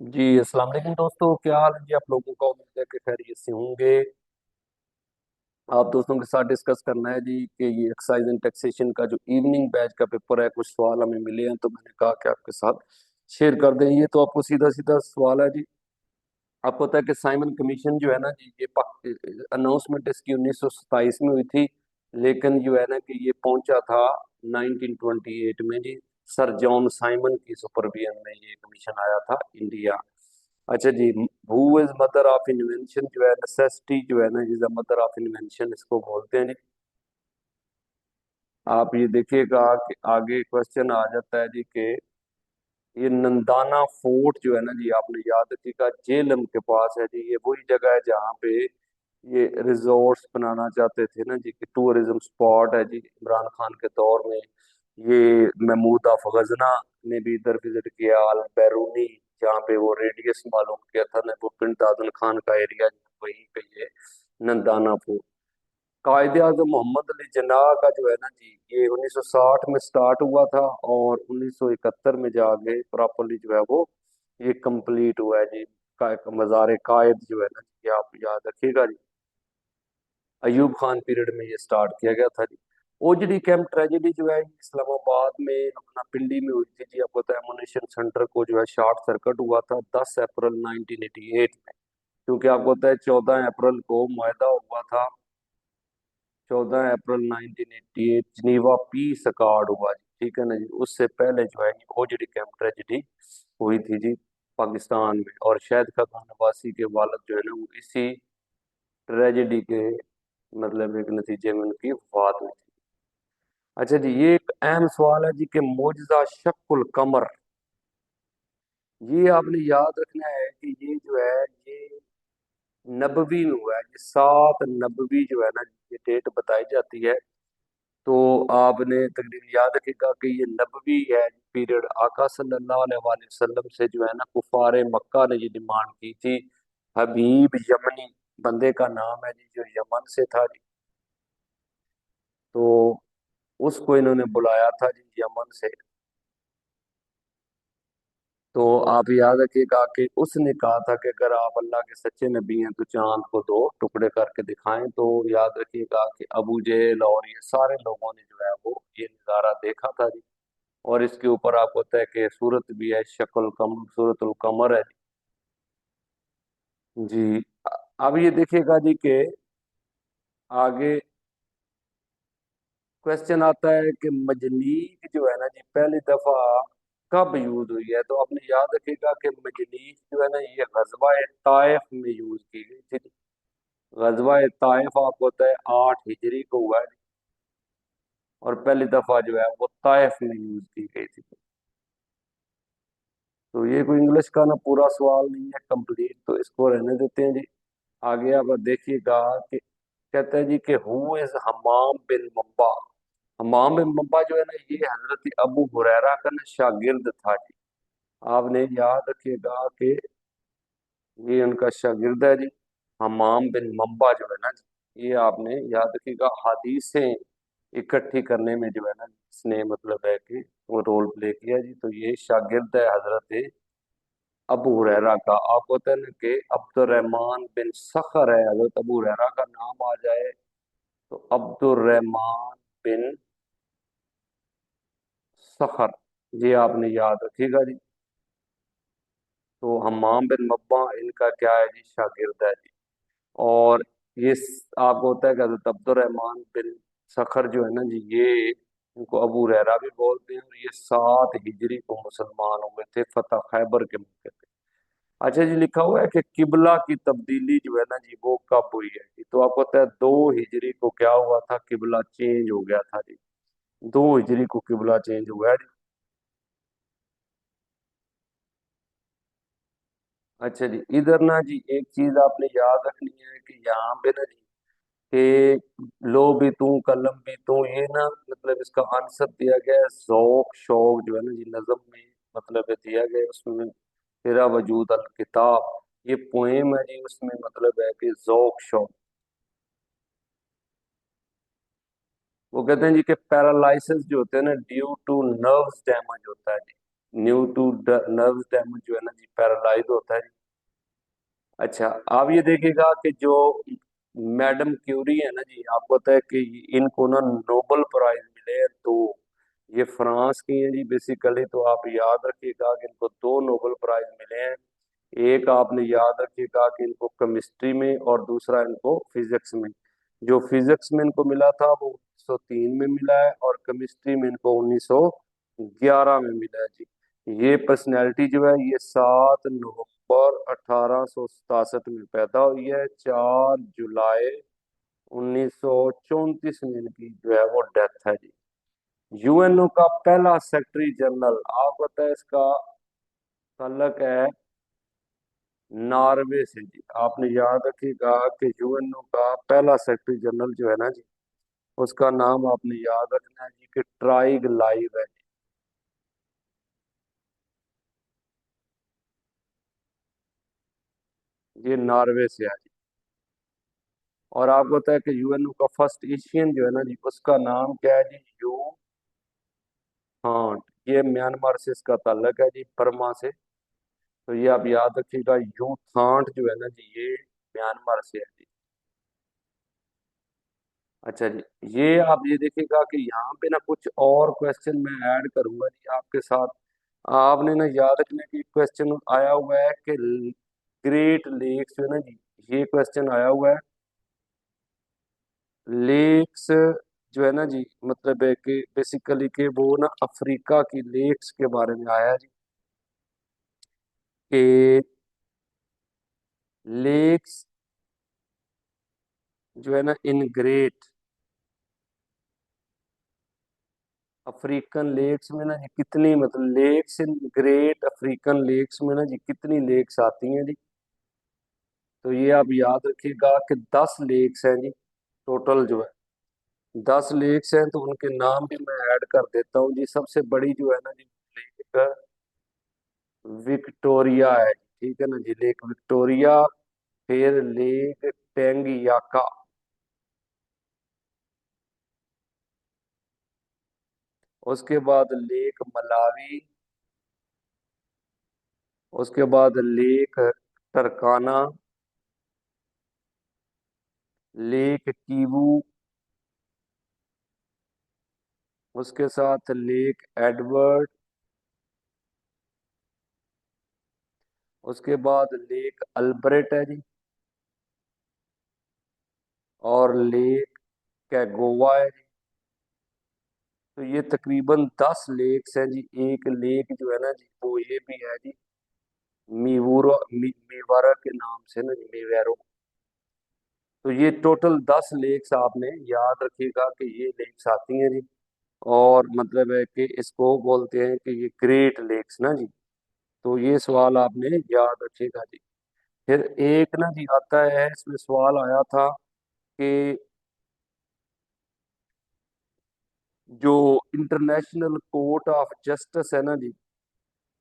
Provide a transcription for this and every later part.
जी अस्सलाम वालेकुम दोस्तों, क्या हाल है जी आप लोगों का। उम्मीद है कि खैरियत से होंगे। आप दोस्तों के साथ डिस्कस करना है जी कि ये एक्साइज एंड टैक्सेशन का जो इवनिंग बैच का पेपर है, कुछ सवाल हमें मिले हैं तो मैंने कहा कि आपके साथ शेयर कर दें। ये तो आपको सीधा सीधा सवाल है जी। आपको पता है कि साइमन कमीशन जो है ना जी, ये अनाउंसमेंट इसकी 1927 में हुई थी, लेकिन जो है ना कि ये पहुंचा था 1928 में जी। सर जॉन साइमन की सुपरविजन में ये कमीशन आया था इंडिया। अच्छा जी। Who is mother of invention जो है, नेसेसिटी जो है ना, is the mother of invention इसको बोलते हैं जी। आप ये देखिएगा कि आगे क्वेश्चन आ जाता है जी कि ये नंदाना फोर्ट जो है ना जी, आपने याद रखिएगा जेलम के पास है जी। ये वही जगह है जहाँ पे ये रिजॉर्ट्स बनाना चाहते थे ना जी, कि टूरिज्म स्पॉट है जी इमरान खान के दौर में। ये महमूद ऑफ गजना ने भी इधर विजिट किया, अल बैरूनी जहाँ पे वो रेडियस मालूम किया था ना, वो बिन दादन खान का एरिया वहीं पे ये नंदाना फोर्ट। कायदे आजम मोहम्मद अली जिन्नाह का जो है ना जी, ये 1960 में स्टार्ट हुआ था और 1971 में जाके प्रॉपरली जो है वो ये कंप्लीट हुआ है जी। मज़ार कायद जो है ना जी, ये आप याद रखिएगा जी। अयूब खान पीरियड में ये स्टार्ट किया गया था जी। ओजडी कैंप ट्रेजेडी जो है इस्लामाबाद में अपना पिंडी में हुई थी जी। आपको पता है एमुनेशन सेंटर को जो है शॉर्ट सर्किट हुआ था 10 अप्रैल 1988 में, क्योंकि आपको पता है 14 अप्रैल को मुआहदा हुआ था। 14 अप्रैल 1988 जिनीवा पीस अकॉर्ड हुआ जी, ठीक है ना जी। उससे पहले जो है ओजडी कैंप ट्रेजेडी हुई थी जी पाकिस्तान में, और शाहिद खान अब्बासी के वालिद जो है ना वो इसी ट्रेजेडी के मतलब एक नतीजे में उनकी वफात हुई थी। अच्छा जी, ये एक अहम सवाल है जी कि मोजज़ा शक्कुल कमर, ये आपने याद रखना है कि ये जो है ये नबवी में हुआ है। ये 7 नबवी जो है ना, ये डेट बताई जाती है। तो आपने तकरीबन याद रखिएगा कि ये नबवी है पीरियड। आका सल्लल्लाहु अलैहि वसल्लम से जो है ना कुफारे मक्का ने ये डिमांड की थी। हबीब यमनी बंदे का नाम है जी, जो यमन से था जी। तो उसको इन्होंने बुलाया था जी यमन से। तो आप याद रखिएगा कि उसने कहा था कि अगर आप अल्लाह के सच्चे नबी हैं तो चांद को 2 टुकड़े करके दिखाएं। तो याद रखिएगा कि अबू जेल और ये सारे लोगों ने जो है वो ये नज़ारा देखा था जी। और इसके ऊपर आपको पता है कि सूरत भी है, शक्ल कम सूरतुल कमर है जी। अब ये देखिएगा जी कि आगे क्वेश्चन आता है कि मजनीक जो है ना जी पहली दफा कब यूज हुई है। तो आपने याद रखिएगा कि मजनीक जो है ना ये गजवा ताइफ में यूज की गई थी। गजवा ताइफ आपको होता है 8 हिजरी को हुआ है, और पहली दफा जो है वो ताइफ में यूज की गई थी। तो ये कोई इंग्लिश का ना पूरा सवाल नहीं है कंप्लीट, तो इसको रहने देते हैं जी। आगे आप देखिएगा कि कहते हैं जी कि हु इज हमाम बिन मुंबा। हमाम बिन मुंबा जो है ना ये हजरत अबू हुरैरा का ना शागिर्द था जी। आपने याद रखिएगा कि ये उनका शागिर्द है जी, हमाम बिन मुंबा जो है ना जी। ये आपने याद रखिएगा हदीसें इकट्ठी करने में जो है ना इसने मतलब है कि वो रोल प्ले किया जी। तो ये शागिर्द है हजरत अबू हुरैरा का। आपको पता है ना कि अब्दुर्रहमान बिन सखर है, हजरत अबू हुरैरा का नाम आ जाए तो अब्दुर्रहमान बिन सखर, ये आपने याद रखिएगा जी। तो हम्माम बिन मब्बा इनका क्या है जी, शागिर्द है जी। और ये आपको होता है कि हजरत अब्दुर्रहमान बिन सखर जो है ना जी, ये इनको अबू रहरा भी बोलते हैं, और ये 7 हिजरी को मुसलमान हुए थे फतह खैबर के मौके पे। अच्छा जी, लिखा हुआ है कि किबला की तब्दीली जो है ना जी वो कब हुई है जी। तो आपको पता है 2 हिजरी को क्या हुआ था, किबला चेंज हो गया था जी। 2 हिजरी को किबला चेंज हुआ है जी। अच्छा जी, इधर ना जी एक चीज आपने याद रखनी है कि यहाँ पे ना जी कि लो भी तू कलम भी तू, ये ना मतलब इसका आंसर दिया गया है ज़ौक शौक जो है ना जी नज्म में, मतलब है दिया गया है उसमें तेरा वजूद अल किताब। ये पोएम है जी, उसमें मतलब है कि ज़ौक शौक। वो कहते हैं जी कि पैरालिसिस जो होते हैं ना ड्यू टू नर्व्स डैमेज होता है जी। न्यू टू नर्व डैमेज जो है ना जी, पैरालाइज होता है जी। अच्छा, आप ये देखिएगा कि जो मैडम क्यूरी है ना जी, आपको पता है कि इनको ना नोबेल प्राइज मिले हैं दो। ये फ्रांस की हैं जी बेसिकली, तो आप याद रखिएगा कि इनको दो नोबेल प्राइज मिले हैं। एक आपने याद रखिएगा कि इनको केमिस्ट्री में, और दूसरा इनको फिजिक्स में। जो फिजिक्स में इनको मिला था वो 1903 में मिला है, और केमिस्ट्री में इनको 1911 में मिला है जी। ये पर्सनैलिटी जो है ये 7 नवंबर 1867 में पैदा हुई है। 4 जुलाई 1934 में इनकी जो है वो डेथ है जी। यूएनओ का पहला सेक्रेटरी जनरल, आप बताए इसका तल्लक है नॉर्वे से जी। आपने याद रखिएगा कि यूएनओ का पहला सेक्रेटरी जनरल जो है ना जी, उसका नाम आपने याद रखना है जी कि ट्राइग लाइव है। ये नॉर्वे से है जी। और आपको पता है कि यूएनओ का फर्स्ट एशियन जो है ना जी, उसका नाम क्या है जी? यू हाँ, ये म्यांमार से इसका ताल्लुक है जी, बर्मा से। तो ये आप याद रखिएगा, यू थांट जो है ना जी, ये म्यांमार से है जी। अच्छा जी, ये आप ये देखिएगा कि यहाँ पे ना कुछ और क्वेश्चन मैं ऐड करूंगा जी आपके साथ। आपने ना याद रखना कि क्वेश्चन आया हुआ है कि ग्रेट लेक्स जो है ना जी, ये क्वेश्चन आया हुआ है। लेक्स जो है ना जी, मतलब है कि बेसिकली कि वो ना अफ्रीका की लेक्स के बारे में आया है जी। कि लेक्स जो है ना इन ग्रेट अफ्रीकन लेक्स में ना जी कितनी, मतलब lakes in great African lakes में ना जी कितनी लेक्स आती हैं जी? तो ये आप याद रखिएगा कि 10 लेक्स हैं जी, टोटल जो है 10 लेक्स हैं। तो उनके नाम भी मैं ऐड कर देता हूँ जी। सबसे बड़ी जो है ना जी, लेक विक्टोरिया है, ठीक है ना जी, लेक विक्टोरिया। फिर लेक टेंगियाका, उसके बाद लेक मलावी, उसके बाद लेक टरकाना, लेक कीवू, उसके साथ लेक एडवर्ड, उसके बाद लेक अल्ब्रेट है जी, और लेक कैगोवा है जी। तो ये तकरीबन 10 लेक्स हैं जी। एक लेक जो है ना जी, वो ये भी है जी, मीवारा के नाम से ना जी, मीवेरो। तो ये टोटल 10 लेक्स आपने याद रखिएगा कि ये लेक्स आती हैं जी। और मतलब है कि इसको बोलते हैं कि ये ग्रेट लेक्स ना जी। तो ये सवाल आपने याद रखिएगा जी। फिर एक ना जी आता है, इसमें सवाल आया था कि जो इंटरनेशनल कोर्ट ऑफ जस्टिस है ना जी,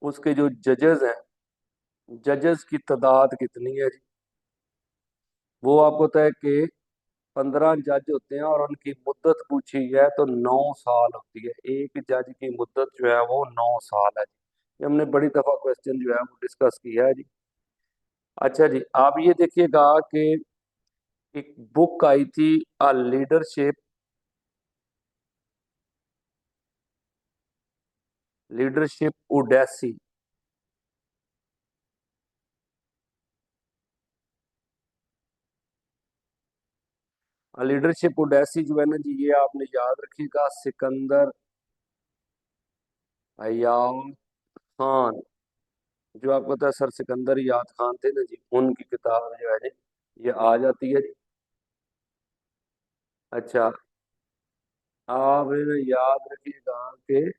उसके जो जजेस हैं, जजेस की तादाद कितनी है जी? वो आपको पता है कि 15 जज होते हैं, और उनकी मुद्दत पूछी है तो 9 साल होती है। एक जज की मुद्दत जो है वो 9 साल है जी। ये हमने बड़ी दफा क्वेश्चन जो है वो डिस्कस किया है जी। अच्छा जी, आप ये देखिएगा कि एक बुक आई थी अ लीडरशिप, लीडरशिप उडेसी। लीडरशिप उडेसी जो है ना जी, ये आपने याद रखिएगा, सिकंदर अय्याज खान, जो आपको पता है सर सिकंदर याद खान थे ना जी, उनकी किताब जो है जी, ये आ जाती है जी। अच्छा, आप इन्हें याद रखिएगा कि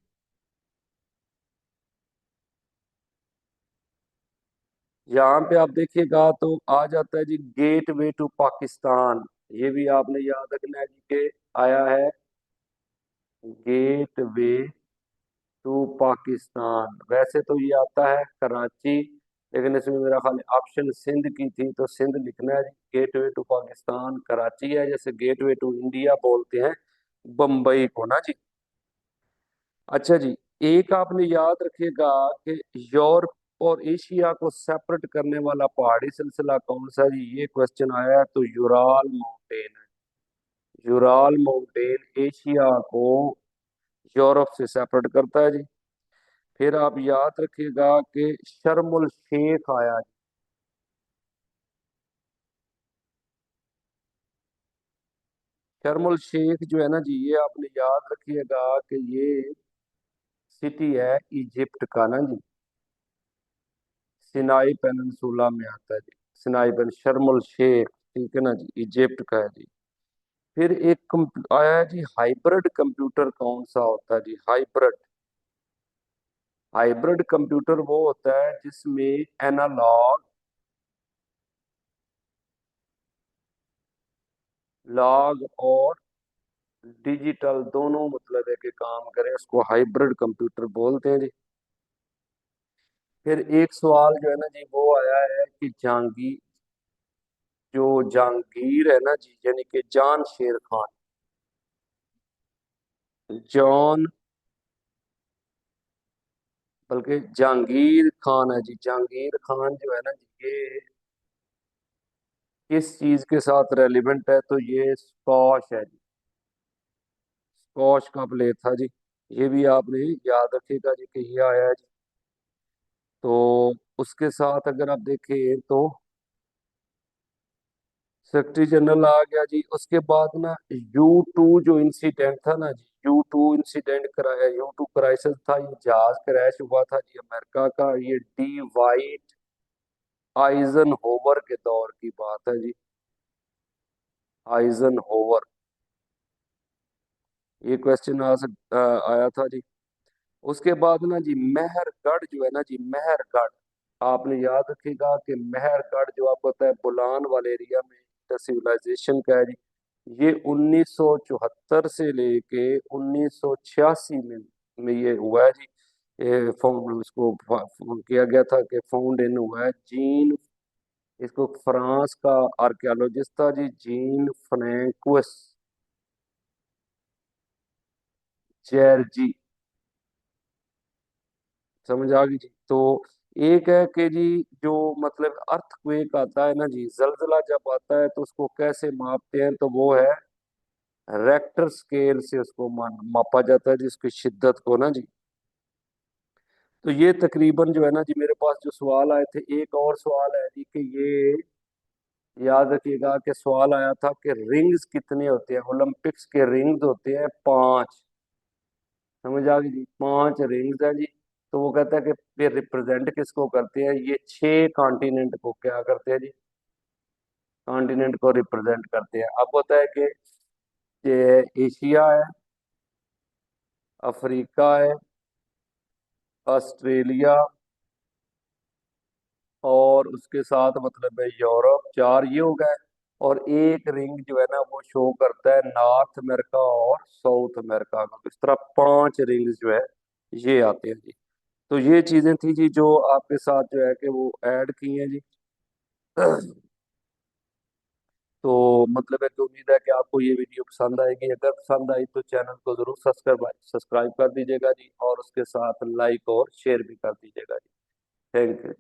यहाँ पे आप देखिएगा तो आ जाता है जी गेट वे टू पाकिस्तान। ये भी आपने याद रखना है जी कि आया है गेट वे टू पाकिस्तान। वैसे तो ये आता है कराची, लेकिन इसमें मेरा ख्याल ऑप्शन सिंध की थी, तो सिंध लिखना है जी। Gateway to Pakistan Karachi है, जैसे गेट वे टू इंडिया बोलते हैं बम्बई को ना जी। अच्छा जी, एक आपने याद रखिएगा कि यूरोप और एशिया को सेपरेट करने वाला पहाड़ी सिलसिला कौन सा है जी, ये क्वेश्चन आया है, तो यूराल माउंटेन है। यूराल माउंटेन एशिया को यूरोप से सेपरेट करता है जी। फिर आप याद रखिएगा कि शर्मुल शेख आया जी। शर्मुल शेख जो है ना जी, ये आपने याद रखिएगा कि ये सिटी है इजिप्ट का ना जी। सिनाई पेनिनसुला में आता है जी। सिनाई पेन शर्मुल शेख, ठीक है ना जी, इजिप्ट का है जी। फिर एक आया है जी, हाइब्रिड कंप्यूटर कौन सा होता है जी, हाइब्रिड। हाइब्रिड कंप्यूटर वो होता है जिसमें एनालॉग, लॉग और डिजिटल दोनों मतलब है कि काम करें, उसको हाइब्रिड कंप्यूटर बोलते हैं जी। फिर एक सवाल जो है ना जी, वो आया है कि जहांगीर, जो जहांगीर है ना जी, यानी कि जान शेर खान, जॉन, बल्कि जहांगीर खान है जी, जहांगीर खान जो है ना जी, ये किस चीज के साथ रेलिवेंट है, तो ये स्कॉश है जी। स्कॉश का प्ले था जी। ये भी आपने याद रखिएगा जी कि ये आया है जी। तो उसके साथ अगर आप देखें तो सेक्रेटरी जनरल आ गया जी। उसके बाद ना U2 जो इंसिडेंट था ना जी, U2 इंसिडेंट कराया, U2 क्राइसिस था, ये जहाज क्रैश हुआ था जी अमेरिका का। ये डी वाइट आइजन होवर के दौर की बात है जी। आइजन होवर, ये क्वेश्चन आया था जी। उसके बाद ना जी मेहरगढ़ जो है ना जी, मेहरगढ़ आपने याद रखिएगा कि मेहरगढ़ जो आपको पता है बुलान वाले एरिया में सिविलाइजेशन का है जी। ये 1974 से लेके 1986 में ये हुआ है जी। ये फाउंड इसको किया गया था कि फाउंड इन हुआ है जीन, इसको फ्रांस का आर्कियोलॉजिस्ट था जी, जीन फ्रैंकोइस जैर्जी। समझ आ गई जी। तो एक है कि जी जो मतलब अर्थक्वेक आता है ना जी, जलजला जब आता है तो उसको कैसे मापते हैं, तो वो है रेक्टर स्केल से उसको मापा जाता है जिसकी शिद्दत को ना जी। तो ये तकरीबन जो है ना जी, मेरे पास जो सवाल आए थे, एक और सवाल है जी कि ये याद रखिएगा कि सवाल आया था कि रिंग्स कितने होते हैं, ओलंपिक्स के रिंग्स होते हैं 5। समझ आ गई जी, 5 रिंग्स है जी। तो वो कहता है कि ये रिप्रेजेंट किसको करते हैं, ये 6 कॉन्टिनेंट को क्या करते हैं जी, कॉन्टिनेंट को रिप्रेजेंट करते हैं। अब होता है कि ये एशिया है, अफ्रीका है, ऑस्ट्रेलिया, और उसके साथ मतलब है यूरोप, 4 ये हो गए। और एक रिंग जो है ना वो शो करता है नॉर्थ अमेरिका और साउथ अमेरिका का। इस तरह 5 रिंग्स जो है ये आते हैं जी। तो ये चीजें थी जी जो आपके साथ जो है कि वो ऐड की हैं जी। तो मतलब है कि उम्मीद है कि आपको ये वीडियो पसंद आएगी। अगर पसंद आई तो चैनल को जरूर सब्सक्राइब कर दीजिएगा जी, और उसके साथ लाइक और शेयर भी कर दीजिएगा जी। Thank you.